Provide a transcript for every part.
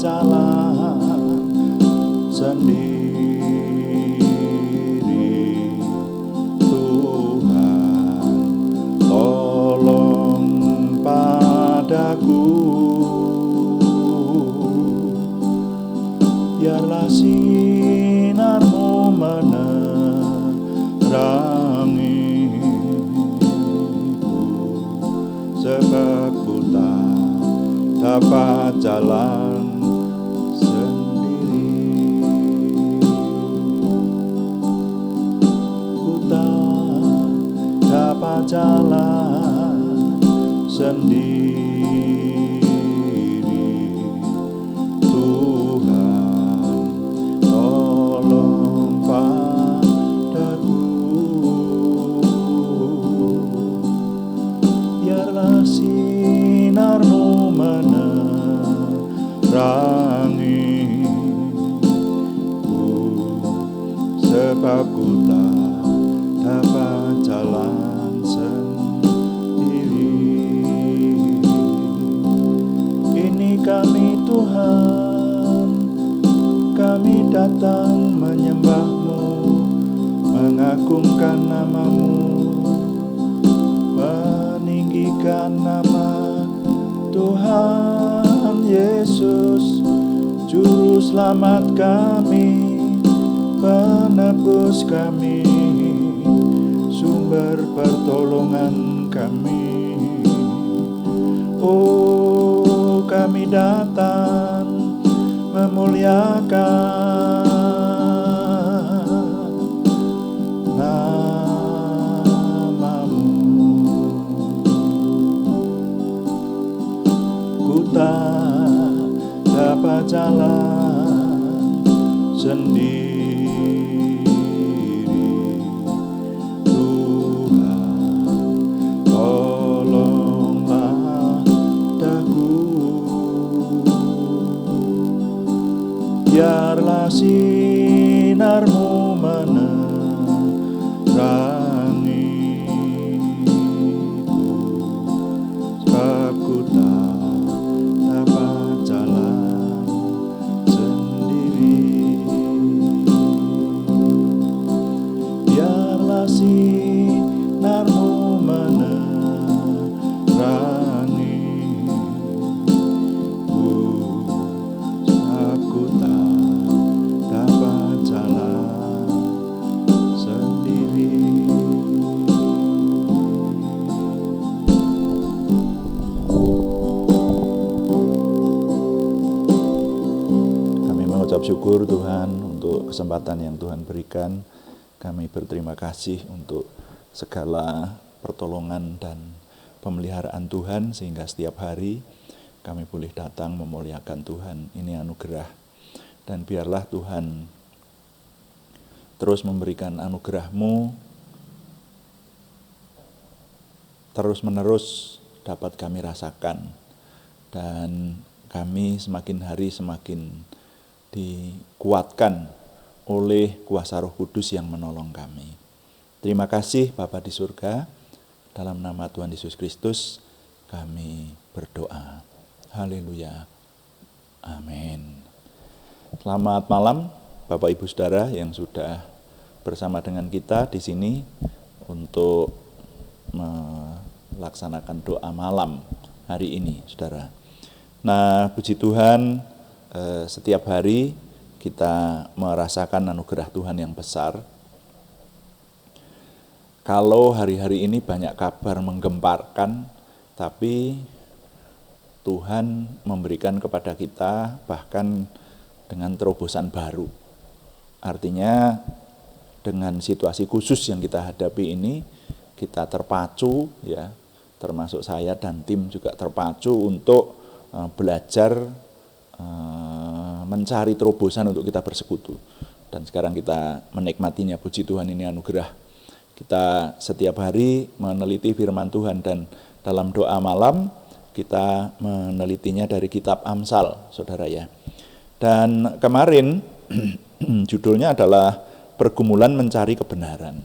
jalan sendiri. Tuhan, tolong padaku, biarlah sinarmu menerangiku, sebab ku tak dapat jalan sendiri. Ku tak dapat jalan sendiri. Tuhan, tolong padaku, biarlah sinarmu menerangiku, sebab ku tak dapat jalan sendiri. Ini kami Tuhan, kami datang menyembah-Mu, mengagungkan nama-Mu, meninggikan nama Tuhan Yesus, Juru Selamat kami, penebus kami, sumber pertolongan kami. Oh, kami datang memuliakan nama-Mu. Ku tak dapat jalan sendiri. Tuhan, tolong padaku, biarlah sinarmu menerangiku, sebab ku tak dapat jalan sendiri. Biarlah sinarmu menerangiku, sebab ku tak dapat jalan sendiri. Kami mengucap syukur Tuhan untuk kesempatan yang Tuhan berikan. Kami berterima kasih untuk segala pertolongan dan pemeliharaan Tuhan, sehingga setiap hari kami boleh datang memuliakan Tuhan. Ini anugerah. Dan biarlah Tuhan terus memberikan anugerah-Mu, terus-menerus dapat kami rasakan. Dan kami semakin hari semakin dikuatkan oleh kuasa Roh Kudus yang menolong kami. Terima kasih Bapa di surga, dalam nama Tuhan Yesus Kristus kami berdoa. Haleluya. Amin. Selamat malam Bapak Ibu Saudara yang sudah bersama dengan kita di sini untuk melaksanakan doa malam hari ini, Saudara. Nah, puji Tuhan, setiap hari kita merasakan anugerah Tuhan yang besar. Kalau hari-hari ini banyak kabar menggemparkan, tapi Tuhan memberikan kepada kita bahkan dengan terobosan baru. Artinya dengan situasi khusus yang kita hadapi ini, kita terpacu, ya, termasuk saya dan tim juga terpacu untuk belajar mencari terobosan untuk kita bersekutu. Dan sekarang kita menikmatinya. Puji Tuhan, ini anugerah. Kita setiap hari meneliti firman Tuhan, dan dalam doa malam kita menelitinya dari kitab Amsal, saudara ya. Dan kemarin judulnya adalah pergumulan mencari kebenaran.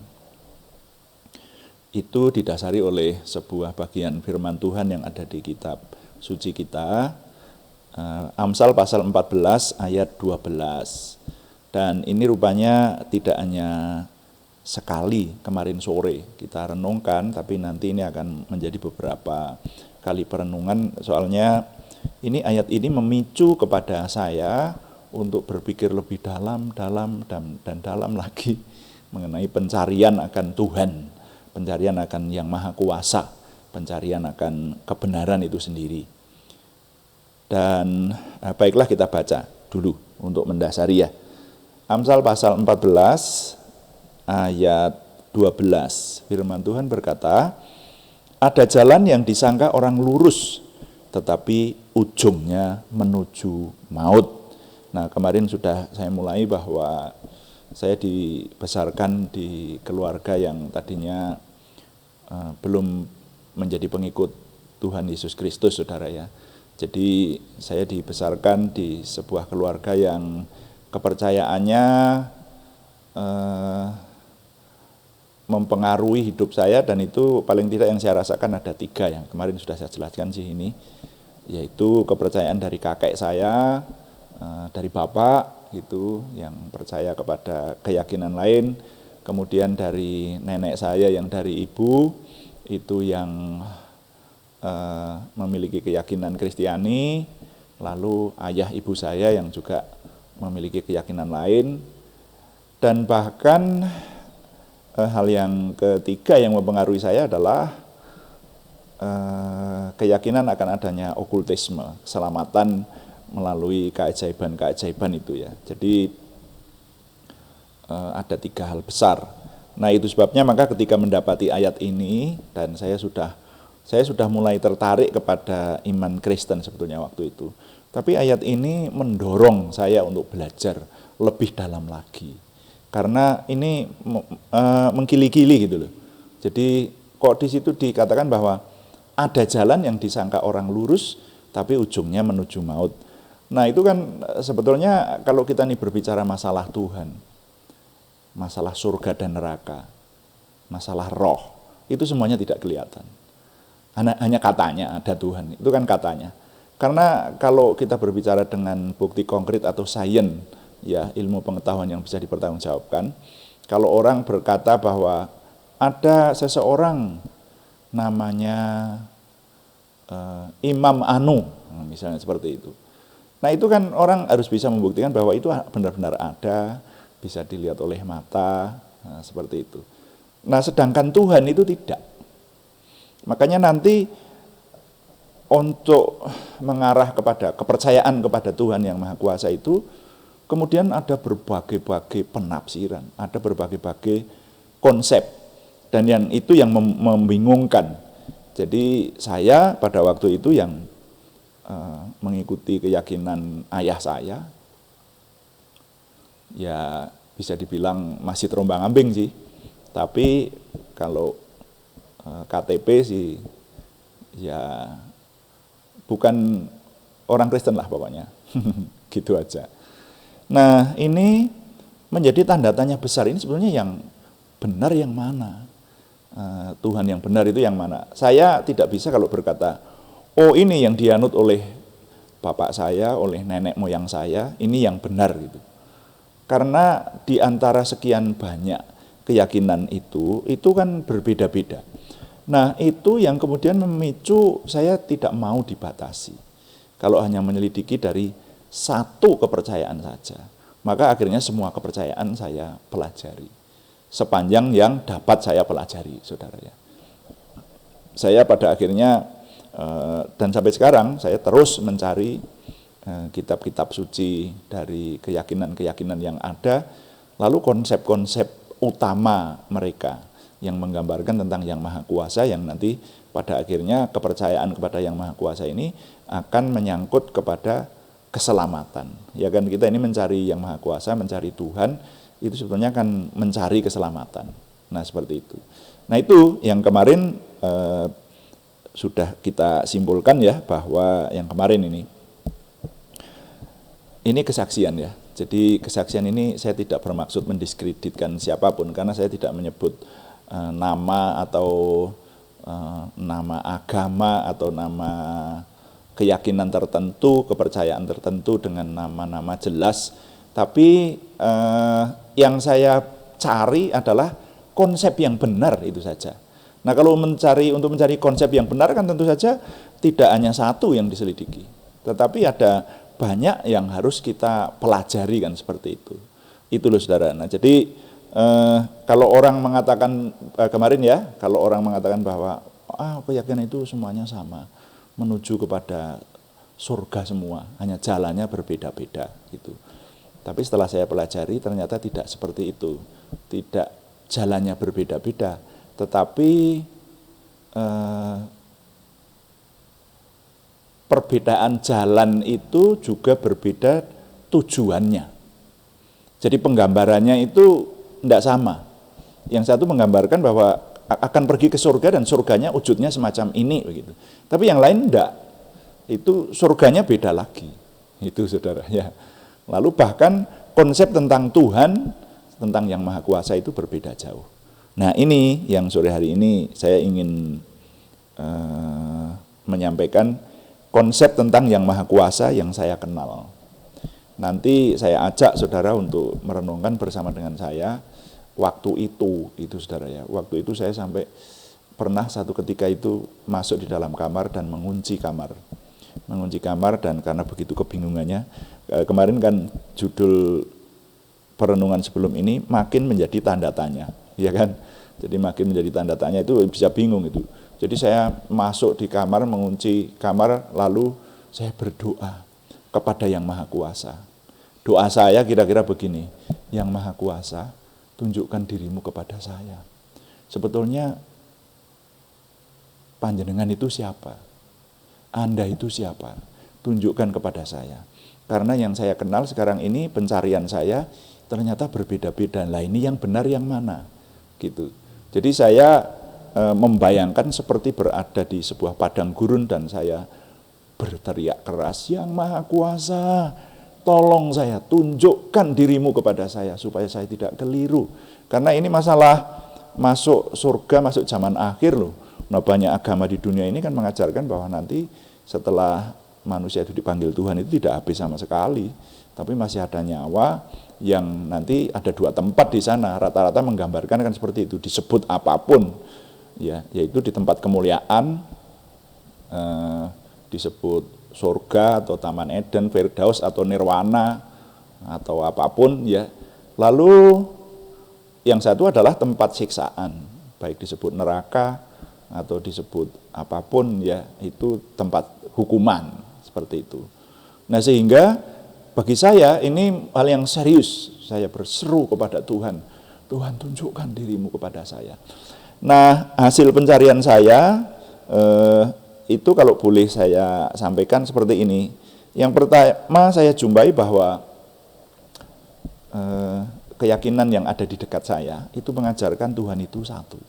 Itu didasari oleh sebuah bagian firman Tuhan yang ada di kitab suci kita, Amsal pasal 14 ayat 12. Dan ini rupanya tidak hanya sekali kemarin sore kita renungkan, tapi nanti ini akan menjadi beberapa kali perenungan. Soalnya ini ayat ini memicu kepada saya untuk berpikir lebih dalam dan dalam lagi mengenai pencarian akan Tuhan, pencarian akan Yang Maha Kuasa, pencarian akan kebenaran itu sendiri. Dan baiklah kita baca dulu untuk mendasari ya. Amsal pasal 14 ayat 12. Firman Tuhan berkata, "Ada jalan yang disangka orang lurus, tetapi ujungnya menuju maut." Nah, kemarin sudah saya mulai bahwa saya dibesarkan di keluarga yang tadinya belum menjadi pengikut Tuhan Yesus Kristus, saudara ya. Jadi saya dibesarkan di sebuah keluarga yang kepercayaannya mempengaruhi hidup saya, dan itu paling tidak yang saya rasakan ada 3 yang kemarin sudah saya jelaskan sih ini, yaitu kepercayaan dari kakek saya, dari bapak gitu yang percaya kepada keyakinan lain, kemudian dari nenek saya yang dari ibu itu yang memiliki keyakinan Kristiani, lalu ayah ibu saya yang juga memiliki keyakinan lain, dan bahkan hal yang ketiga yang mempengaruhi saya adalah keyakinan akan adanya okultisme, keselamatan melalui keajaiban-keajaiban itu ya. Jadi ada 3 hal besar. Nah, itu sebabnya maka ketika mendapati ayat ini, dan saya sudah mulai tertarik kepada iman Kristen sebetulnya waktu itu. Tapi ayat ini mendorong saya untuk belajar lebih dalam lagi. Karena ini mengkili-kili gitu loh. Jadi kok di situ dikatakan bahwa ada jalan yang disangka orang lurus, tapi ujungnya menuju maut. Nah, itu kan sebetulnya kalau kita nih berbicara masalah Tuhan, masalah surga dan neraka, masalah roh, itu semuanya tidak kelihatan. Hanya katanya ada Tuhan, itu kan katanya. Karena kalau kita berbicara dengan bukti konkret atau sains, ya ilmu pengetahuan yang bisa dipertanggungjawabkan, kalau orang berkata bahwa ada seseorang namanya Imam Anu, misalnya seperti itu. Nah, itu kan orang harus bisa membuktikan bahwa itu benar-benar ada, bisa dilihat oleh mata, seperti itu. Nah, sedangkan Tuhan itu tidak. Makanya nanti untuk mengarah kepada kepercayaan kepada Tuhan yang Maha Kuasa itu, kemudian ada berbagai-bagai penafsiran, ada berbagai-bagai konsep, dan yang itu yang membingungkan. Jadi saya pada waktu itu yang mengikuti keyakinan ayah saya, ya bisa dibilang masih terombang-ambing sih, tapi kalau KTP sih ya bukan orang Kristen lah pokoknya. Gitu aja. Nah, ini menjadi tanda tanya besar, ini sebenarnya yang benar yang mana? Tuhan yang benar itu yang mana? Saya tidak bisa kalau berkata, oh ini yang dianut oleh bapak saya, oleh nenek moyang saya, ini yang benar gitu. Karena di antara sekian banyak keyakinan itu kan berbeda-beda. Nah, itu yang kemudian memicu saya tidak mau dibatasi. Kalau hanya menyelidiki dari satu kepercayaan saja, maka akhirnya semua kepercayaan saya pelajari. Sepanjang yang dapat saya pelajari, saudara ya. Saya pada akhirnya, dan sampai sekarang, saya terus mencari kitab-kitab suci dari keyakinan-keyakinan yang ada, lalu konsep-konsep utama mereka yang menggambarkan tentang Yang Maha Kuasa, yang nanti pada akhirnya kepercayaan kepada Yang Maha Kuasa ini akan menyangkut kepada keselamatan. Ya kan, kita ini mencari Yang Maha Kuasa, mencari Tuhan, itu sebetulnya kan mencari keselamatan. Nah, seperti itu. Nah, itu yang kemarin sudah kita simpulkan ya, bahwa yang kemarin ini kesaksian ya. Jadi kesaksian ini saya tidak bermaksud mendiskreditkan siapapun, karena saya tidak menyebut nama atau nama agama atau nama keyakinan tertentu, kepercayaan tertentu dengan nama-nama jelas. Tapi yang saya cari adalah konsep yang benar, itu saja. Nah, kalau untuk mencari konsep yang benar kan tentu saja tidak hanya satu yang diselidiki, tetapi ada banyak yang harus kita pelajari kan, seperti itu. Itu loh saudara. Nah, jadi kalau orang mengatakan kemarin ya, kalau orang mengatakan bahwa keyakinan itu semuanya sama, menuju kepada surga semua, hanya jalannya berbeda-beda gitu. Tapi setelah saya pelajari ternyata tidak seperti itu. Tidak jalannya berbeda-beda, tetapi perbedaan jalan itu juga berbeda tujuannya. Jadi penggambarannya itu tidak sama. Yang satu menggambarkan bahwa akan pergi ke surga dan surganya wujudnya semacam ini begitu. Tapi yang lain tidak. Itu surganya beda lagi. Itu saudara ya. Lalu bahkan konsep tentang Tuhan, tentang yang Maha Kuasa itu berbeda jauh. Nah, ini yang sore hari ini saya ingin menyampaikan konsep tentang yang Maha Kuasa yang saya kenal. Nanti saya ajak saudara untuk merenungkan bersama dengan saya waktu itu saudara ya. Waktu itu saya sampai pernah satu ketika itu masuk di dalam kamar dan mengunci kamar. Mengunci kamar, dan karena begitu kebingungannya, kemarin kan judul perenungan sebelum ini makin menjadi tanda tanya, ya kan? Jadi makin menjadi tanda tanya itu bisa bingung itu. Jadi saya masuk di kamar, mengunci kamar, lalu saya berdoa kepada Yang Maha Kuasa. Doa saya kira-kira begini, Yang Maha Kuasa, tunjukkan dirimu kepada saya. Sebetulnya panjenengan itu siapa? Anda itu siapa? Tunjukkan kepada saya. Karena yang saya kenal sekarang ini, pencarian saya ternyata berbeda-beda. Lah ini yang benar yang mana? Gitu. Jadi saya membayangkan seperti berada di sebuah padang gurun dan saya berteriak keras, Yang Maha Kuasa, tolong saya, tunjukkan dirimu kepada saya supaya saya tidak keliru. Karena ini masalah masuk surga, masuk zaman akhir loh. Nah, banyak agama di dunia ini kan mengajarkan bahwa nanti setelah manusia itu dipanggil Tuhan itu tidak habis sama sekali, tapi masih ada nyawa yang nanti ada 2 tempat di sana. Rata-rata menggambarkan kan seperti itu, disebut apapun, ya, yaitu di tempat kemuliaan, disebut surga atau Taman Eden, Firdaus atau Nirwana atau apapun ya. Lalu yang satu adalah tempat siksaan, baik disebut neraka atau disebut apapun ya, itu tempat hukuman seperti itu. Nah, sehingga bagi saya ini hal yang serius. Saya berseru kepada Tuhan, Tuhan tunjukkan dirimu kepada saya. Nah, hasil pencarian saya itu kalau boleh saya sampaikan seperti ini. Yang pertama saya jumpai bahwa keyakinan yang ada di dekat saya itu mengajarkan Tuhan itu satu.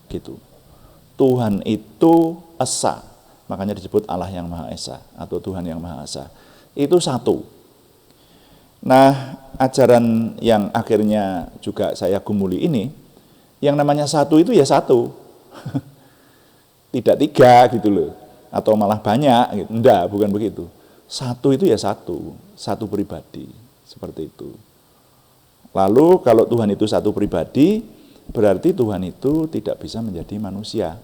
Gitu. Tuhan itu esa, makanya disebut Allah yang Maha Esa atau Tuhan yang Maha Esa. Itu satu. Nah, ajaran yang akhirnya juga saya gumuli ini, yang namanya satu itu ya satu. Tidak 3 gitu loh, atau malah banyak gitu. Enggak, bukan begitu. Satu itu ya satu pribadi, seperti itu. Lalu kalau Tuhan itu satu pribadi, berarti Tuhan itu tidak bisa menjadi manusia.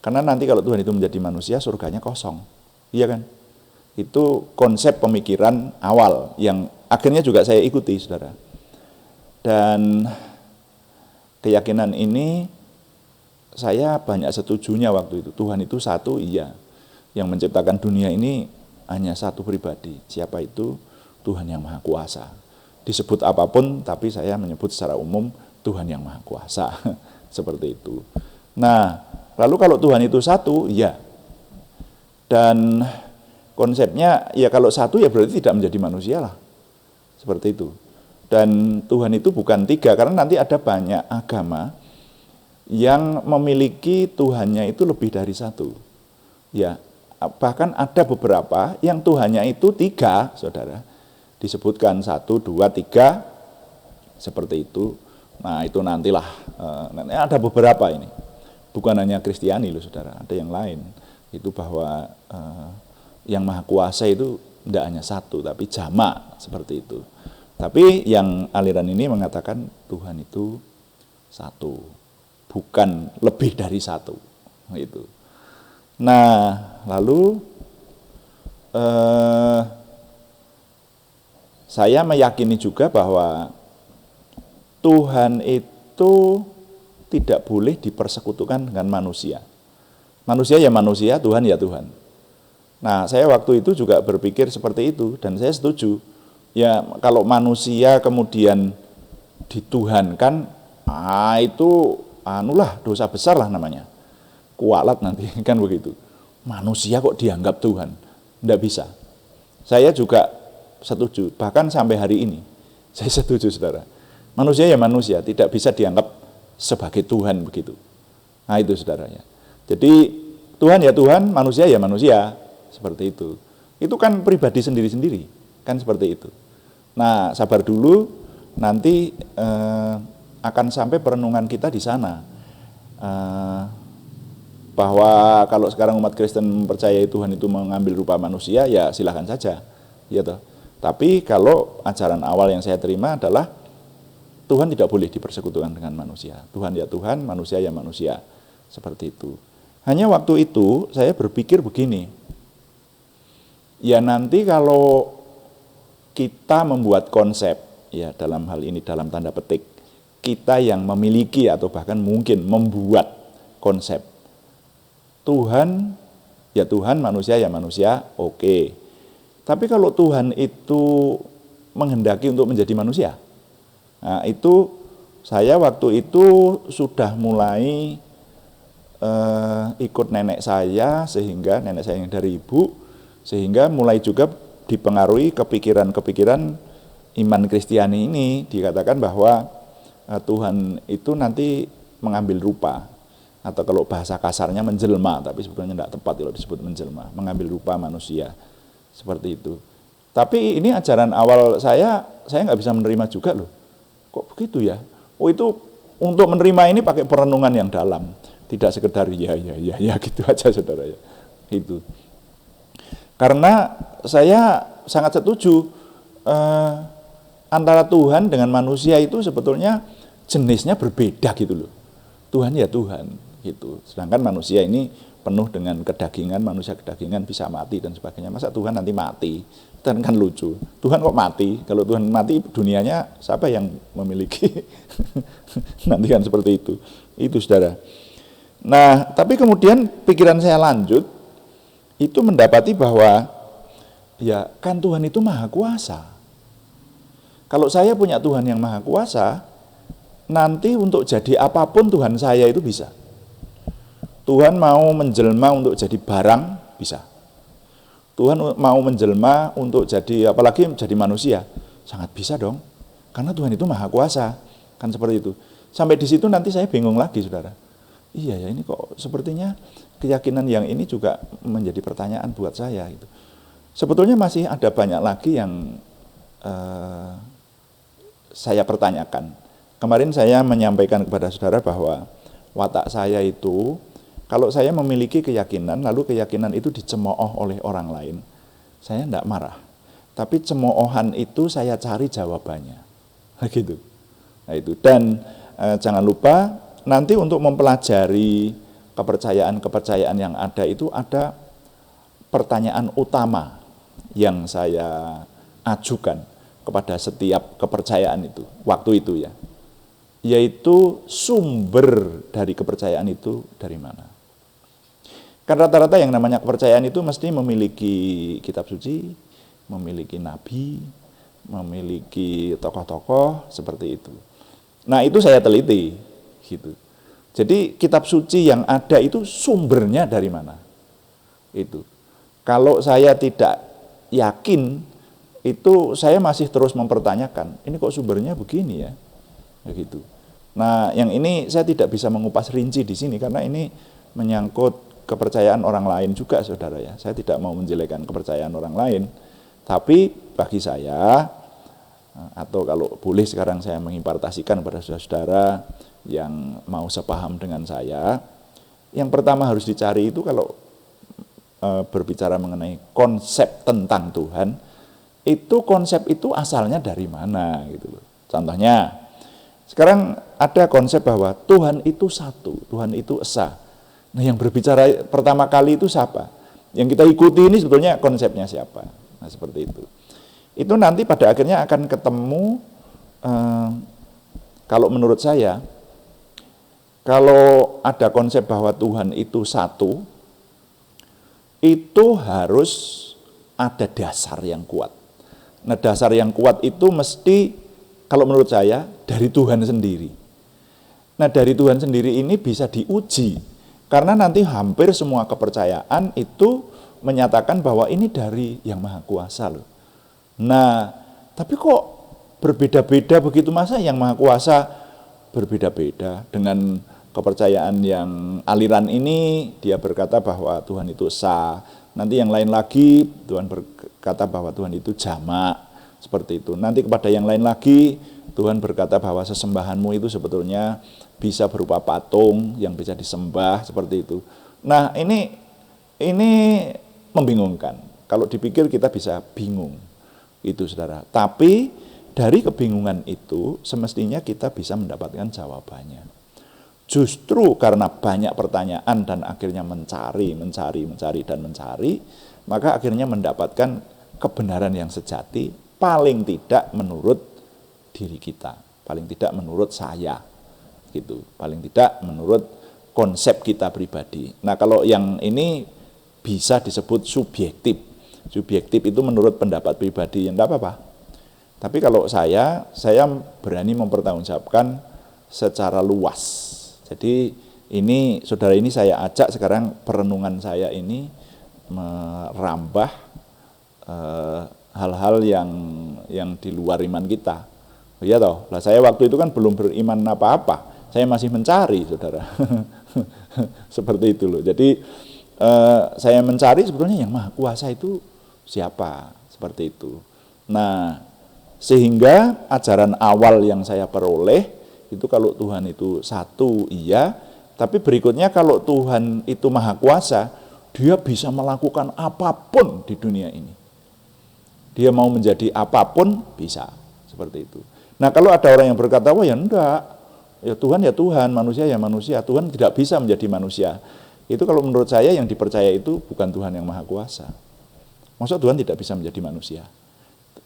Karena nanti kalau Tuhan itu menjadi manusia, surganya kosong. Iya kan? Itu konsep pemikiran awal yang akhirnya juga saya ikuti, saudara. Dan keyakinan ini saya banyak setujunya waktu itu. Tuhan itu satu, iya. Yang menciptakan dunia ini hanya satu pribadi. Siapa itu? Tuhan yang Maha Kuasa. Disebut apapun, tapi saya menyebut secara umum Tuhan yang Maha Kuasa. Seperti itu. Nah, lalu kalau Tuhan itu satu, ya. Dan konsepnya, ya kalau satu ya berarti tidak menjadi manusia lah. Seperti itu. Dan Tuhan itu bukan 3, karena nanti ada banyak agama yang memiliki Tuhannya itu lebih dari 1. Ya, bahkan ada beberapa yang Tuhannya itu 3, saudara. Disebutkan 1, 2, 3, seperti itu. Nah, itu nantilah, ada beberapa ini. Bukan hanya Kristiani loh, saudara, ada yang lain. Itu bahwa yang maha kuasa itu tidak hanya satu, tapi jamak seperti itu. Tapi yang aliran ini mengatakan Tuhan itu satu, bukan lebih dari satu. Itu. Nah, lalu saya meyakini juga bahwa Tuhan itu tidak boleh dipersekutukan dengan manusia. Manusia ya manusia, Tuhan ya Tuhan. Nah, saya waktu itu juga berpikir seperti itu, dan saya setuju. Ya, kalau manusia kemudian dituhankan, itu anulah dosa besar lah namanya. Kualat nanti, kan begitu. Manusia kok dianggap Tuhan? Tidak bisa. Saya juga setuju, bahkan sampai hari ini, saya setuju saudara. Manusia ya manusia, tidak bisa dianggap sebagai Tuhan begitu. Nah itu saudaranya. Jadi Tuhan ya Tuhan, manusia ya manusia, seperti itu. Itu kan pribadi sendiri-sendiri, kan seperti itu. Nah sabar dulu, nanti akan sampai perenungan kita di sana. Bahwa kalau sekarang umat Kristen mempercayai Tuhan itu mengambil rupa manusia, ya silahkan saja. Ya toh. Tapi kalau ajaran awal yang saya terima adalah Tuhan tidak boleh dipersekutukan dengan manusia. Tuhan ya Tuhan, manusia ya manusia. Seperti itu. Hanya waktu itu saya berpikir begini. Ya nanti kalau kita membuat konsep, ya dalam hal ini dalam tanda petik, kita yang memiliki atau bahkan mungkin membuat konsep. Tuhan ya Tuhan, manusia ya manusia, oke. Tapi kalau Tuhan itu menghendaki untuk menjadi manusia, nah itu saya waktu itu sudah mulai ikut nenek saya, sehingga nenek saya yang dari ibu, sehingga mulai juga dipengaruhi kepikiran-kepikiran iman Kristiani ini, dikatakan bahwa Tuhan itu nanti mengambil rupa, atau kalau bahasa kasarnya menjelma, tapi sebetulnya tidak tepat kalau disebut menjelma, mengambil rupa manusia. Seperti itu. Tapi ini ajaran awal saya nggak bisa menerima juga loh. Kok begitu ya? Oh itu untuk menerima ini pakai perenungan yang dalam. Tidak sekedar ya gitu aja saudara ya. Itu. Karena saya sangat setuju antara Tuhan dengan manusia itu sebetulnya jenisnya berbeda gitu loh. Tuhan ya Tuhan gitu. Sedangkan manusia ini penuh dengan kedagingan, manusia kedagingan bisa mati dan sebagainya. Masa Tuhan nanti mati? Dan kan lucu. Tuhan kok mati? Kalau Tuhan mati, dunianya siapa yang memiliki? Nanti kan seperti itu. Itu saudara. Nah, tapi kemudian pikiran saya lanjut, itu mendapati bahwa ya kan Tuhan itu maha kuasa. Kalau saya punya Tuhan yang maha kuasa, nanti untuk jadi apapun Tuhan saya itu bisa. Tuhan mau menjelma untuk jadi barang, bisa. Tuhan mau menjelma untuk jadi, apalagi jadi manusia, sangat bisa dong. Karena Tuhan itu maha kuasa, kan seperti itu. Sampai di situ nanti saya bingung lagi, saudara. Iya ya, ini kok sepertinya keyakinan yang ini juga menjadi pertanyaan buat saya. Gitu. Sebetulnya masih ada banyak lagi yang saya pertanyakan. Kemarin saya menyampaikan kepada saudara bahwa watak saya itu, kalau saya memiliki keyakinan, lalu keyakinan itu dicemooh oleh orang lain, saya tidak marah. Tapi cemoohan itu saya cari jawabannya. Gitu. Nah itu. Dan jangan lupa, nanti untuk mempelajari kepercayaan-kepercayaan yang ada itu ada pertanyaan utama yang saya ajukan kepada setiap kepercayaan itu, waktu itu ya. Yaitu sumber dari kepercayaan itu dari mana. Kan rata-rata yang namanya kepercayaan itu mesti memiliki kitab suci, memiliki nabi, memiliki tokoh-tokoh seperti itu. Nah itu saya teliti, gitu. Jadi kitab suci yang ada itu sumbernya dari mana? Itu. Kalau saya tidak yakin, itu saya masih terus mempertanyakan, ini kok sumbernya begini ya? Begitu. Nah, yang ini saya tidak bisa mengupas rinci di sini karena ini menyangkut kepercayaan orang lain juga, saudara ya. Saya tidak mau menjelekkan kepercayaan orang lain, tapi bagi saya, atau kalau boleh sekarang saya mengimpartasikan kepada saudara-saudara yang mau sepaham dengan saya, yang pertama harus dicari itu kalau berbicara mengenai konsep tentang Tuhan, itu konsep itu asalnya dari mana gitu loh. Contohnya, sekarang ada konsep bahwa Tuhan itu satu, Tuhan itu esa. Nah, yang berbicara pertama kali itu siapa? Yang kita ikuti ini sebetulnya konsepnya siapa? Nah, seperti itu. Itu nanti pada akhirnya akan ketemu, kalau menurut saya, kalau ada konsep bahwa Tuhan itu satu, itu harus ada dasar yang kuat. Nah, dasar yang kuat itu mesti, kalau menurut saya, dari Tuhan sendiri. Nah, dari Tuhan sendiri ini bisa diuji, karena nanti hampir semua kepercayaan itu menyatakan bahwa ini dari Yang Maha Kuasa loh. Nah, tapi kok berbeda-beda begitu, masa Yang Maha Kuasa berbeda-beda dengan kepercayaan yang aliran ini, dia berkata bahwa Tuhan itu esa. Nanti yang lain lagi, Tuhan berkata bahwa Tuhan itu jamak, seperti itu. Nanti kepada yang lain lagi, Tuhan berkata bahwa sesembahanmu itu sebetulnya bisa berupa patung yang bisa disembah, seperti itu. Nah, ini membingungkan. Kalau dipikir kita bisa bingung, itu saudara. Tapi dari kebingungan itu semestinya kita bisa mendapatkan jawabannya. Justru karena banyak pertanyaan dan akhirnya mencari, maka akhirnya mendapatkan kebenaran yang sejati, paling tidak menurut diri kita, paling tidak menurut saya, gitu, paling tidak menurut konsep kita pribadi. Nah, kalau yang ini bisa disebut subjektif. Subjektif itu menurut pendapat pribadi, yang tidak apa-apa. Tapi kalau saya berani mempertanggungjawabkan secara luas. Jadi ini, saudara, ini saya ajak sekarang perenungan saya ini merambah hal-hal yang di luar iman kita. Oh iya toh, lah saya waktu itu kan belum beriman apa-apa, saya masih mencari, saudara. Seperti itu loh. Jadi saya mencari sebetulnya Yang Maha Kuasa itu siapa, seperti itu. Nah, sehingga ajaran awal yang saya peroleh itu kalau Tuhan itu satu, iya, tapi berikutnya kalau Tuhan itu Maha Kuasa, dia bisa melakukan apapun di dunia ini. Dia mau menjadi apapun bisa, seperti itu. Nah, kalau ada orang yang berkata, wah ya enggak, ya Tuhan, manusia ya manusia, Tuhan tidak bisa menjadi manusia. Itu kalau menurut saya yang dipercaya itu bukan Tuhan yang Maha Kuasa. Maksud Tuhan tidak bisa menjadi manusia.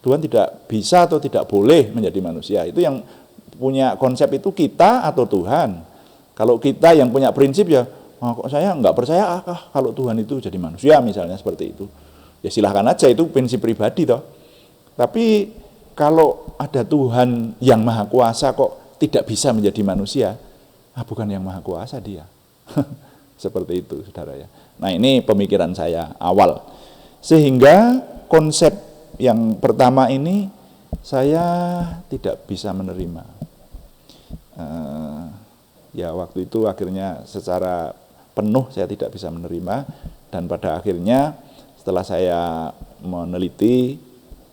Tuhan tidak bisa atau tidak boleh menjadi manusia. Itu yang punya konsep itu kita atau Tuhan. Kalau kita yang punya prinsip ya, kok saya enggak percaya kalau Tuhan itu jadi manusia misalnya, seperti itu. Ya silahkan aja, itu prinsip pribadi toh. Tapi kalau ada Tuhan yang Maha Kuasa kok tidak bisa menjadi manusia, bukan yang Maha Kuasa dia. Seperti itu, saudara ya. Nah, ini pemikiran saya awal. Sehingga konsep yang pertama ini saya tidak bisa menerima. Ya waktu itu akhirnya secara penuh saya tidak bisa menerima, dan pada akhirnya setelah saya meneliti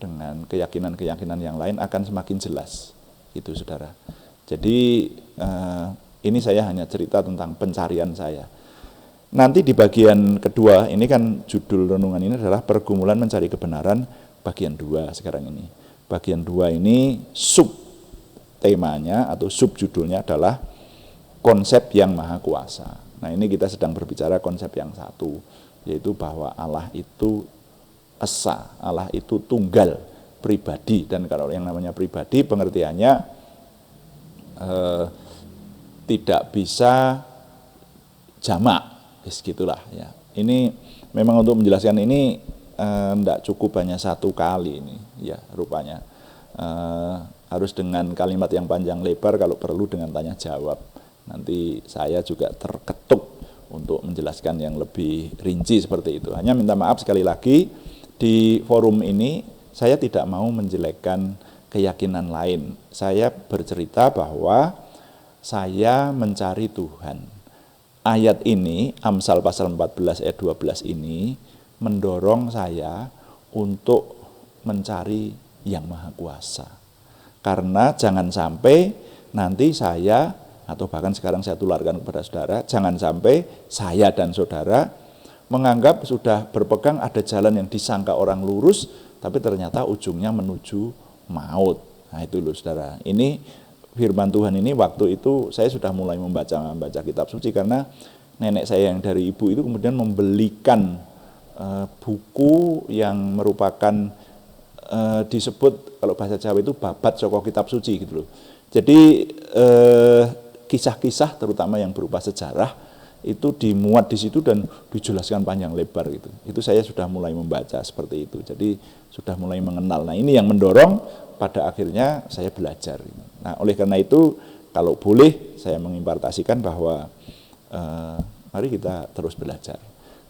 dengan keyakinan-keyakinan yang lain akan semakin jelas, itu saudara. Jadi ini saya hanya cerita tentang pencarian saya. Nanti di bagian kedua, ini kan judul renungan ini adalah pergumulan mencari kebenaran bagian 2 sekarang ini. Bagian 2 ini sub temanya atau sub judulnya adalah konsep yang Maha Kuasa. Nah, ini kita sedang berbicara konsep yang satu, yaitu bahwa Allah itu esa, Allah itu tunggal, pribadi. Dan kalau yang namanya pribadi pengertiannya tidak bisa jamak, gitulah ya. Ini memang untuk menjelaskan ini tidak cukup hanya satu kali ini, ya rupanya harus dengan kalimat yang panjang lebar, kalau perlu dengan tanya jawab. Nanti saya juga terketuk untuk menjelaskan yang lebih rinci seperti itu. Hanya minta maaf sekali lagi, di forum ini saya tidak mau menjelekkan keyakinan lain. Saya bercerita bahwa saya mencari Tuhan. Ayat ini, Amsal pasal 14 ayat 12 ini mendorong saya untuk mencari Yang Maha Kuasa. Karena jangan sampai nanti saya, atau bahkan sekarang saya tularkan kepada saudara, jangan sampai saya dan saudara menganggap sudah berpegang ada jalan yang disangka orang lurus, tapi ternyata ujungnya menuju maut. Nah itu loh saudara, ini firman Tuhan ini waktu itu saya sudah mulai membaca kitab suci karena nenek saya yang dari ibu itu kemudian membelikan buku yang merupakan disebut kalau bahasa Jawa itu babat saka kitab suci gitu loh. Jadi kisah-kisah terutama yang berupa sejarah itu dimuat di situ dan dijelaskan panjang lebar gitu. Itu saya sudah mulai membaca seperti itu. Jadi sudah mulai mengenal. Nah, ini yang mendorong pada akhirnya saya belajar. Nah, oleh karena itu kalau boleh saya mengimpartasikan bahwa mari kita terus belajar.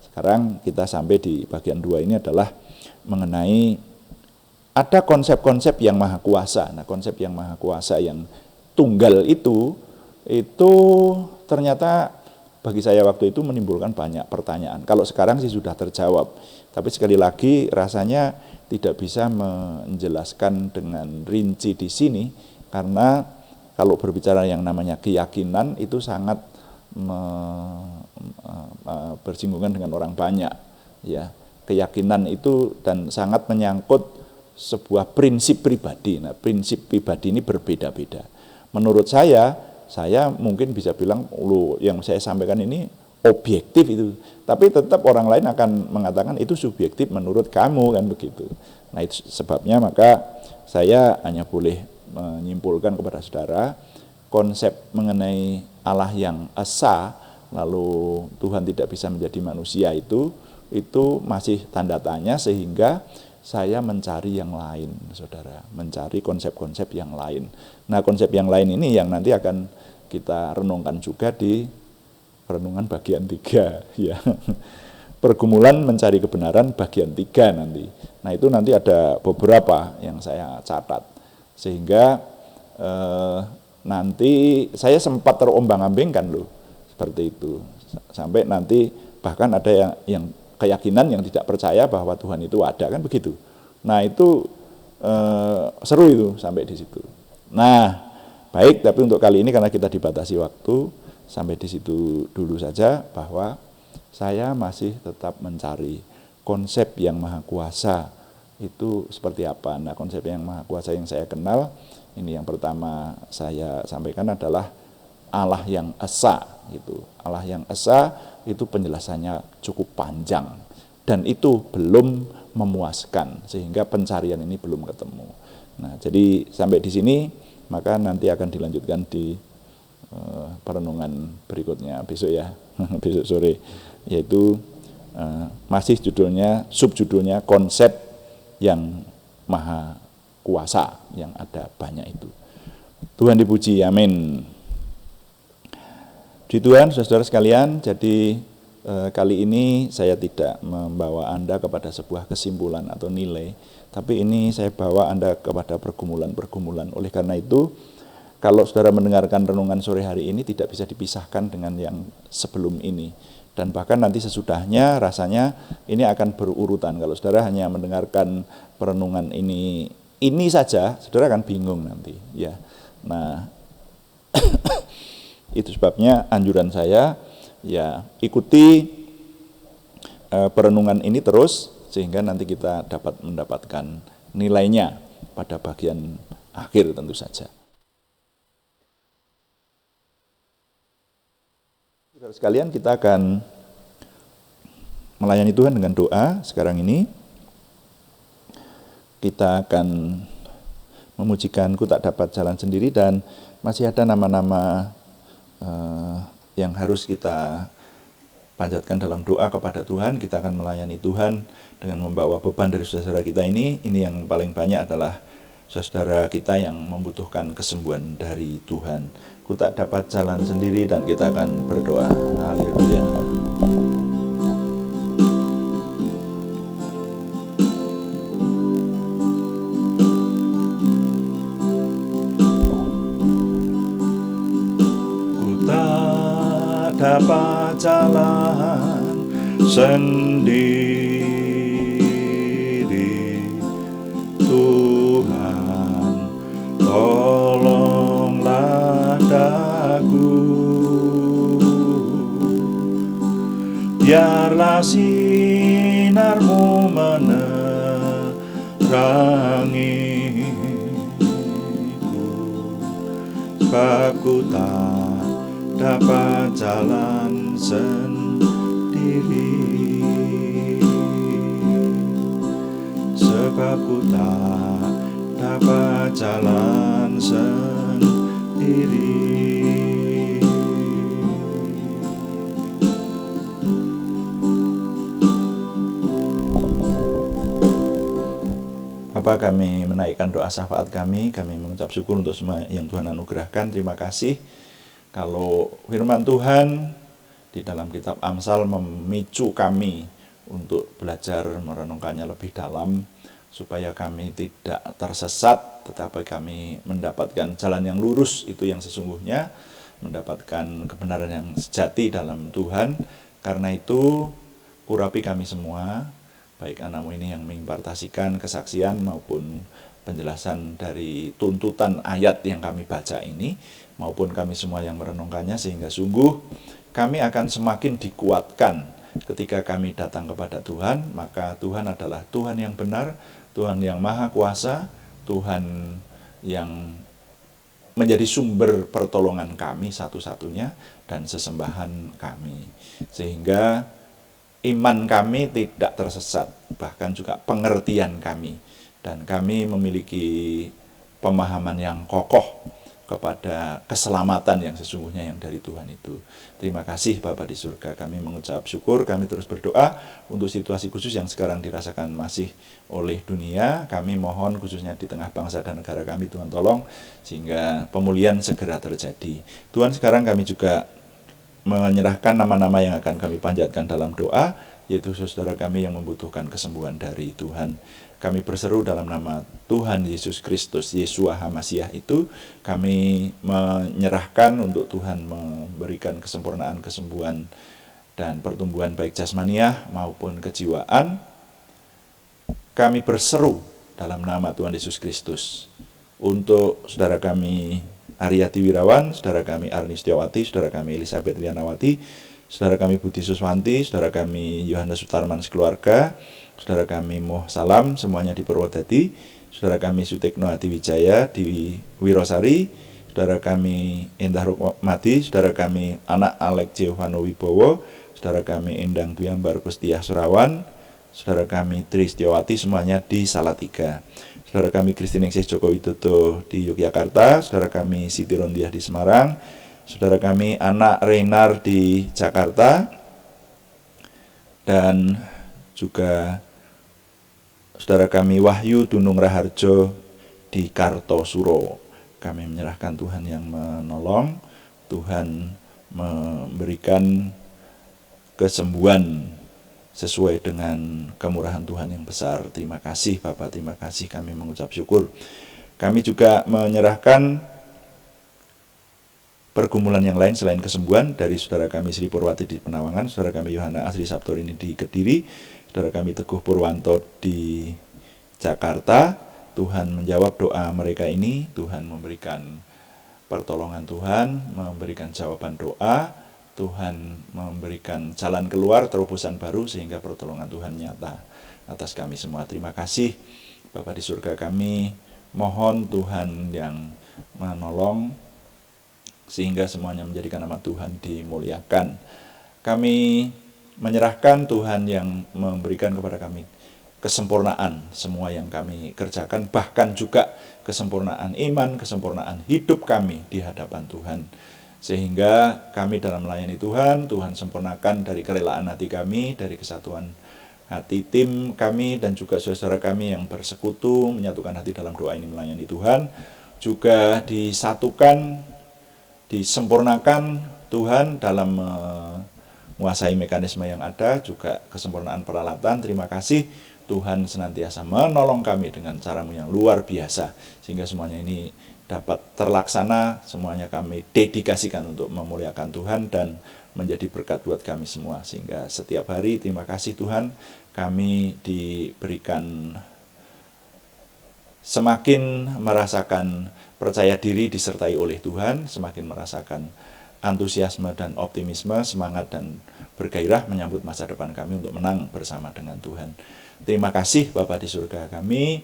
Sekarang kita sampai di bagian 2 ini adalah mengenai ada konsep-konsep yang maha kuasa. Nah, konsep yang maha kuasa yang tunggal itu ternyata bagi saya waktu itu menimbulkan banyak pertanyaan. Kalau sekarang sih sudah terjawab, tapi sekali lagi rasanya tidak bisa menjelaskan dengan rinci di sini, karena kalau berbicara yang namanya keyakinan itu sangat bersinggungan dengan orang banyak. Ya, keyakinan itu dan sangat menyangkut sebuah prinsip pribadi. Nah, prinsip pribadi ini berbeda-beda. Menurut saya mungkin bisa bilang, yang saya sampaikan ini objektif itu, tapi tetap orang lain akan mengatakan itu subjektif menurut kamu, kan begitu. Nah itu sebabnya maka saya hanya boleh menyimpulkan kepada saudara, konsep mengenai Allah yang esa, lalu Tuhan tidak bisa menjadi manusia itu masih tanda tanya, sehingga saya mencari yang lain, saudara, mencari konsep-konsep yang lain. Nah, konsep yang lain ini yang nanti akan kita renungkan juga di renungan bagian 3, ya. Pergumulan mencari kebenaran bagian 3 nanti. Nah, itu nanti ada beberapa yang saya catat, sehingga nanti saya sempat terombang-ambingkan loh, seperti itu. Sampai nanti bahkan ada yang keyakinan yang tidak percaya bahwa Tuhan itu ada, kan begitu. Nah itu seru itu sampai di situ. Nah baik, tapi untuk kali ini karena kita dibatasi waktu, sampai di situ dulu saja, bahwa saya masih tetap mencari konsep yang maha kuasa itu seperti apa. Nah konsep yang maha kuasa yang saya kenal, ini yang pertama saya sampaikan adalah Allah yang esa gitu. Allah yang esa itu penjelasannya cukup panjang dan itu belum memuaskan, sehingga pencarian ini belum ketemu. Nah, jadi sampai di sini, maka nanti akan dilanjutkan di perenungan berikutnya besok ya, besok sore, yaitu masih subjudulnya konsep yang maha kuasa yang ada banyak itu. Tuhan dipuji, amin. Di Tuhan, saudara sekalian, jadi kali ini saya tidak membawa Anda kepada sebuah kesimpulan atau nilai, tapi ini saya bawa Anda kepada pergumulan-pergumulan. Oleh karena itu, kalau saudara mendengarkan renungan sore hari ini tidak bisa dipisahkan dengan yang sebelum ini. Dan bahkan nanti sesudahnya rasanya ini akan berurutan. Kalau saudara hanya mendengarkan perenungan ini saja, saudara akan bingung nanti. Ya, nah itu sebabnya anjuran saya, ya ikuti perenungan ini terus, sehingga nanti kita dapat mendapatkan nilainya pada bagian akhir tentu saja. Saudara sekalian, kita akan melayani Tuhan dengan doa sekarang ini. Kita akan memujikan Ku Tak Dapat Jalan Sendiri, dan masih ada nama-nama yang harus kita panjatkan dalam doa kepada Tuhan. Kita akan melayani Tuhan dengan membawa beban dari saudara kita ini. Ini yang paling banyak adalah saudara kita yang membutuhkan kesembuhan dari Tuhan. Ku tak dapat jalan sendiri, dan kita akan berdoa. Haleluya. Dapat jalan sendiri, Tuhan tolonglah daku, biarlah sinarmu menerangiku, sebab ku tak dapat jalan sendiri, sebab ku tak dapat jalan sendiri. Bapa, kami menaikkan doa syafaat kami mengucap syukur untuk semua yang Tuhan anugerahkan. Terima kasih kalau firman Tuhan di dalam kitab Amsal memicu kami untuk belajar merenungkannya lebih dalam, supaya kami tidak tersesat, tetapi kami mendapatkan jalan yang lurus, itu yang sesungguhnya, mendapatkan kebenaran yang sejati dalam Tuhan. Karena itu, urapi kami semua, baik anakmu ini yang mengimpartasikan kesaksian maupun penjelasan dari tuntutan ayat yang kami baca ini, maupun kami semua yang merenungkannya, sehingga sungguh kami akan semakin dikuatkan ketika kami datang kepada Tuhan. Maka Tuhan adalah Tuhan yang benar, Tuhan yang maha kuasa, Tuhan yang menjadi sumber pertolongan kami satu-satunya dan sesembahan kami, sehingga iman kami tidak tersesat, bahkan juga pengertian kami, dan kami memiliki pemahaman yang kokoh kepada keselamatan yang sesungguhnya yang dari Tuhan itu. Terima kasih Bapa di surga, kami mengucap syukur, kami terus berdoa untuk situasi khusus yang sekarang dirasakan masih oleh dunia. Kami mohon khususnya di tengah bangsa dan negara kami, Tuhan tolong sehingga pemulihan segera terjadi. Tuhan, sekarang kami juga menyerahkan nama-nama yang akan kami panjatkan dalam doa, yaitu saudara kami yang membutuhkan kesembuhan dari Tuhan. Kami berseru dalam nama Tuhan Yesus Kristus, Yeshua HaMasiah itu, kami menyerahkan untuk Tuhan memberikan kesempurnaan kesembuhan dan pertumbuhan baik jasmaniah maupun kejiwaan. Kami berseru dalam nama Tuhan Yesus Kristus untuk saudara kami Aryati Wirawan, saudara kami Arni Setiawati, saudara kami Elizabeth Lianawati, saudara kami Budi Suswanti, saudara kami Yohanes Sutarman sekeluarga, saudara kami Moh Salam, semuanya di Purwodadi, saudara kami Sutekno Hadi Wijaya di Wirosari, saudara kami Endah Rukmati, saudara kami anak Alek Giovanno Wibowo, saudara kami Endang Duyambar Kustiah Surawan, saudara kami Tri Setiawati, semuanya di Salatiga. Saudara kami Kristiningsih Joko Widodo di Yogyakarta, saudara kami Siti Rondiah di Semarang, saudara kami anak Reinar di Jakarta, dan juga saudara kami Wahyu Dunung Raharjo di Kartosuro. Kami menyerahkan Tuhan yang menolong, Tuhan memberikan kesembuhan sesuai dengan kemurahan Tuhan yang besar. Terima kasih Bapak, terima kasih, kami mengucap syukur. Kami juga menyerahkan pergumulan yang lain selain kesembuhan dari saudara kami Sri Purwati di Penawangan, saudara kami Yohana Asri Sabtorini di Kediri, saudara kami Teguh Purwanto di Jakarta. Tuhan menjawab doa mereka ini, Tuhan memberikan pertolongan Tuhan, memberikan jawaban doa, Tuhan memberikan jalan keluar, terobosan baru, sehingga pertolongan Tuhan nyata atas kami semua. Terima kasih Bapa di surga, kami mohon Tuhan yang menolong sehingga semuanya menjadikan nama Tuhan dimuliakan. Kami menyerahkan Tuhan yang memberikan kepada kami kesempurnaan semua yang kami kerjakan, bahkan juga kesempurnaan iman, kesempurnaan hidup kami di hadapan Tuhan. Sehingga kami dalam melayani Tuhan, Tuhan sempurnakan dari kerelaan hati kami, dari kesatuan hati tim kami, dan juga saudara kami yang bersekutu, menyatukan hati dalam doa ini melayani Tuhan, juga disatukan, disempurnakan Tuhan dalam menguasai mekanisme yang ada, juga kesempurnaan peralatan. Terima kasih, Tuhan senantiasa menolong kami dengan cara-Mu yang luar biasa, sehingga semuanya ini dapat terlaksana. Semuanya kami dedikasikan untuk memuliakan Tuhan dan menjadi berkat buat kami semua, sehingga setiap hari, terima kasih Tuhan, kami diberikan semakin merasakan percaya diri disertai oleh Tuhan, semakin merasakan antusiasme dan optimisme, semangat dan bergairah menyambut masa depan kami untuk menang bersama dengan Tuhan. Terima kasih Bapa di surga, kami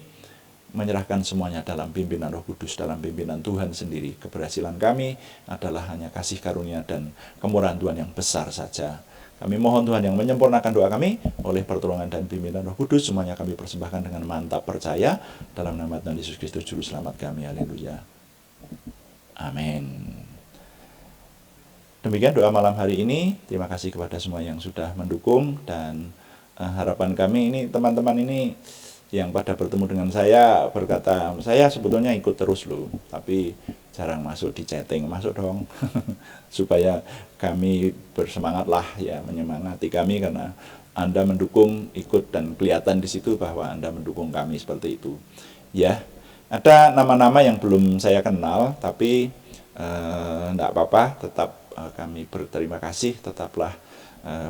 menyerahkan semuanya dalam pimpinan Roh Kudus, dalam pimpinan Tuhan sendiri. Keberhasilan kami adalah hanya kasih karunia dan kemurahan Tuhan yang besar saja. Kami mohon Tuhan yang menyempurnakan doa kami oleh pertolongan dan pimpinan Roh Kudus. Semuanya kami persembahkan dengan mantap percaya dalam nama Tuhan Yesus Kristus Juru Selamat kami. Haleluya. Amin. Demikian doa malam hari ini. Terima kasih kepada semua yang sudah mendukung, dan harapan kami ini, teman-teman ini yang pada bertemu dengan saya berkata, saya sebetulnya ikut terus loh, tapi jarang masuk di chatting. Masuk dong supaya kami bersemangat lah ya, menyemangati kami, karena Anda mendukung, ikut, dan kelihatan di situ bahwa Anda mendukung kami seperti itu ya. Ada nama-nama yang belum saya kenal, tapi enggak apa-apa, tetap kami berterima kasih, tetaplah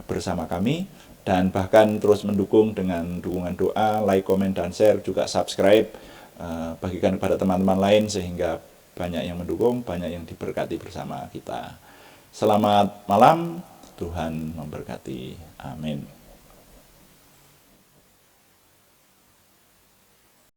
bersama kami, dan bahkan terus mendukung dengan dukungan doa, like, komen, dan share, juga subscribe, bagikan kepada teman-teman lain sehingga banyak yang mendukung, banyak yang diberkati bersama kita. Selamat malam, Tuhan memberkati. Amin.